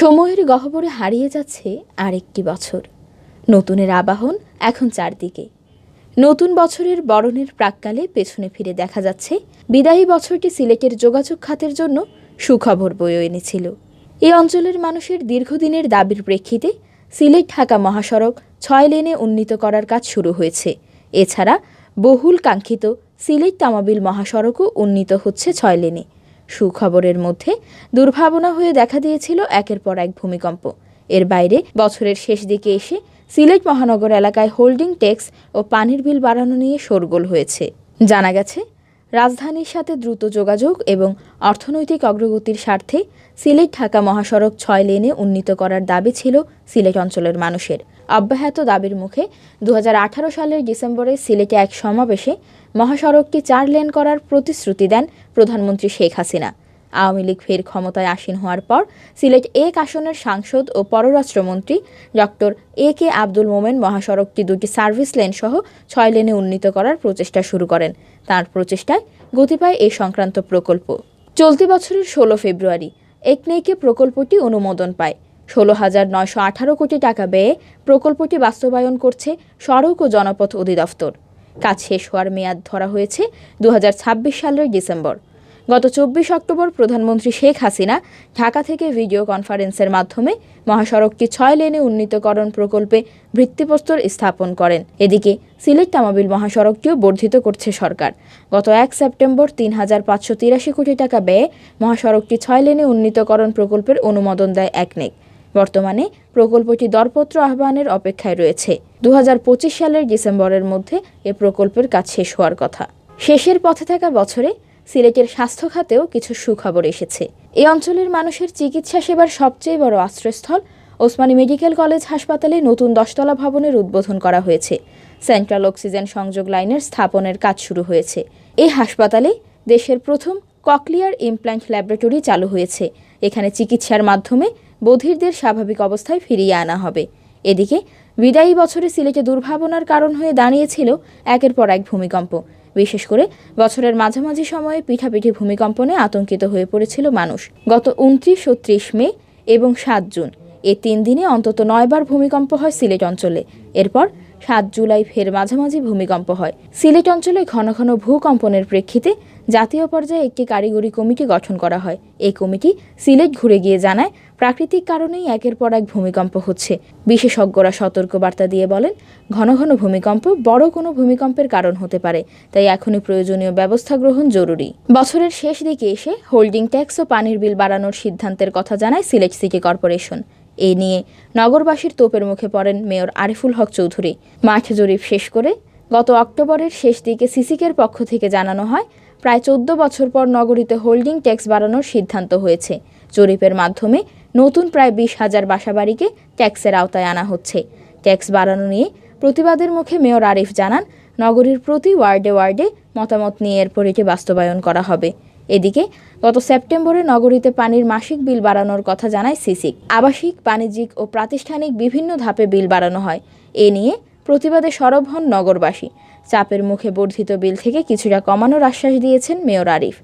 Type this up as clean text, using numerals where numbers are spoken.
সময়ের গহ্বরে হারিয়ে যাচ্ছে আরেকটি বছর। নতুনের আবাহন এখন চারদিকে। নতুন বছরের বরণের প্রাক্কালে পেছনে ফিরে দেখা যাচ্ছে বিদায়ী বছরটি সিলেটের যোগাযোগ খাতের জন্য সুখবর বয়ে এনেছিল। এই অঞ্চলের মানুষের দীর্ঘদিনের দাবির প্রেক্ষিতে সিলেট ঢাকা মহাসড়ক ৬ লেনে উন্নীত করার কাজ শুরু হয়েছে। এছাড়া বহুল কাঙ্ক্ষিত সিলেট তামাবিল মহাসড়কও উন্নীত হচ্ছে ৬ লেনে। সুখবরের মধ্যে দুর্ভাবনা হয়ে দেখা দিয়েছিল একের পর এক ভূমিকম্প। এর বাইরে বছরের শেষ দিকে এসে সিলেট মহানগর এলাকায় হোল্ডিং ট্যাক্স ও পানির বিল বাড়ানো নিয়ে শোরগোল হয়েছে। জানা গেছে, রাজধানীর সাথে দ্রুত যোগাযোগ এবং অর্থনৈতিক অগ্রগতির স্বার্থে সিলেট ঢাকা মহাসড়ক ৬ লেনে উন্নীত করার দাবি ছিল সিলেট অঞ্চলের মানুষের। অব্যাহত দাবির মুখে ২০১৮ সালের ডিসেম্বরে সিলেটে এক সমাবেশে মহাসড়কটি ৪ লেন করার প্রতিশ্রুতি দেন প্রধানমন্ত্রী শেখ হাসিনা। আওয়ামী লীগ ফের ক্ষমতায় আসীন হওয়ার পর সিলেট ১ আসনের সাংসদ ও পররাষ্ট্রমন্ত্রী ডক্টর এ.কে আব্দুল মোমেন মহাসড়কটি ২টি সার্ভিস লেন সহ ৬ লেনে উন্নীত করার প্রচেষ্টা শুরু করেন। তাঁর প্রচেষ্টায় গতি পায় এ সংক্রান্ত প্রকল্প। চলতি বছরের ১৬ ফেব্রুয়ারি একনেকে প্রকল্পটি অনুমোদন পায়। ১৬,৯১৮ কোটি টাকা ব্যয়ে প্রকল্পটি বাস্তবায়ন করছে সড়ক ও জনপথ অধিদপ্তর। কাজ শেষ হওয়ার মেয়াদ ধরা হয়েছে ২০২৬ সালের ডিসেম্বর। গত ২৪ অক্টোবর প্রধানমন্ত্রী শেখ হাসিনা ঢাকা থেকে ভিডিও কনফারেন্সের মাধ্যমে মহাসড়কটি ৬ লেনে উন্নীতকরণ প্রকল্পে ভিত্তিপ্রস্তর স্থাপন করেন। এদিকে সিলেট তামাবিল মহাসড়কটিও বর্ধিত করছে সরকার। গত ১ সেপ্টেম্বর ৩,৫৮৩ কোটি টাকা ব্যয়ে মহাসড়কটি ৬ লেনে উন্নীতকরণ প্রকল্পের অনুমোদন দেয় একনেক। বর্তমানে প্রকল্পটি দরপত্র আহ্বানের অপেক্ষায় রয়েছে। ২০২৫ সালের ডিসেম্বরের মধ্যে এ প্রকল্পের কাজ শেষ হওয়ার কথা। শেষের পথে থাকা বছরে সিলেটের স্বাস্থ্য খাতেও কিছু সুখবর এসেছে। এই অঞ্চলের মানুষের চিকিৎসা সেবার সবচেয়ে বড় আশ্রয়স্থল ওসমানী মেডিকেল কলেজ হাসপাতালে নতুন ১০তলা ভবনের উদ্বোধন করা হয়েছে। সেন্ট্রাল অক্সিজেন সংযোগ লাইনের স্থাপনের কাজ শুরু হয়েছে। এই হাসপাতালে দেশের প্রথম ককলিয়ার ইমপ্ল্যান্ট ল্যাবরেটরি চালু হয়েছে। এখানে চিকিৎসার মাধ্যমে বধিরদের স্বাভাবিক অবস্থায় ফিরিয়ে আনা হবে। এদিকে বিদায়ী বছরে সিলেটে দুর্ভাবনার কারণ হয়ে দাঁড়িয়েছিল একের পর এক ভূমিকম্প। বিশেষ করে বছরের মাঝামাঝি সময়ে পিঠাপিঠি ভূমিকম্পনে আতঙ্কিত হয়ে পড়েছিল মানুষ। গত ২৯ ও ৩০ মে এবং ৭ জুন এই ৩ দিনে অন্তত ৯ বার ভূমিকম্প হয় সিলেট অঞ্চলে। এরপর ৭ জুলাই ফের মাঝামাঝি ভূমিকম্প হয়। সিলেট অঞ্চলে ঘন ঘন ভূকম্পনের প্রেক্ষিতে জাতীয় পর্যায়ে একটি কারিগরি কমিটি গঠন করা হয়। এই কমিটি সিলেট ঘুরে গিয়ে জানায়, প্রাকৃতিক কারণেই একের পর এক ভূমিকম্প হচ্ছে। বিশেষজ্ঞরা সতর্কবার্তা দিয়ে বলেন, ঘন ঘন ভূমিকম্প বড় কোনো ভূমিকম্পের কারণ হতে পারে, তাই এখনই প্রয়োজনীয় ব্যবস্থা গ্রহণ জরুরি। বছরের শেষ দিকে এসে হোল্ডিং ট্যাক্স ও পানির বিল বাড়ানোর সিদ্ধান্তের কথা জানায় সিলেট সিটি কর্পোরেশন। এ নিয়ে নগরবাসীর তোপের মুখে পড়েন মেয়র আরিফুল হক চৌধুরী। মাঠ জরিপ শেষ করে গত অক্টোবরের শেষ দিকে সিসিকের পক্ষ থেকে জানানো হয়, প্রায় ১৪ বছর পর নগরীতে হোল্ডিং ট্যাক্স বাড়ানোর সিদ্ধান্ত হয়েছে। জরিপের মাধ্যমে নতুন প্রায় ২০,০০০ বাসাবাড়িকে ট্যাক্সের আওতায় আনা হচ্ছে। ট্যাক্স বাড়ানো নিয়ে প্রতিবাদের মুখে মেয়র আরিফ জানান, নগরীর প্রতি ওয়ার্ডে ওয়ার্ডে মতামত নিয়ে এরপর এটি বাস্তবায়ন করা হবে। এদিকে গত সেপ্টেম্বরে নগরীতে পানির মাসিক বিল বাড়ানোর কথা জানায় সিসিক। আবাসিক, বাণিজ্যিক ও প্রাতিষ্ঠানিক বিভিন্ন ধাপে বিল বাড়ানো হয়। এ নিয়ে প্রতিবাদে সরব হন নগরবাসী। চাপের মুখে বর্ধিত বিল থেকে কিছুটা কমানোর আশ্বাস দিয়েছেন মেয়র আরিফ।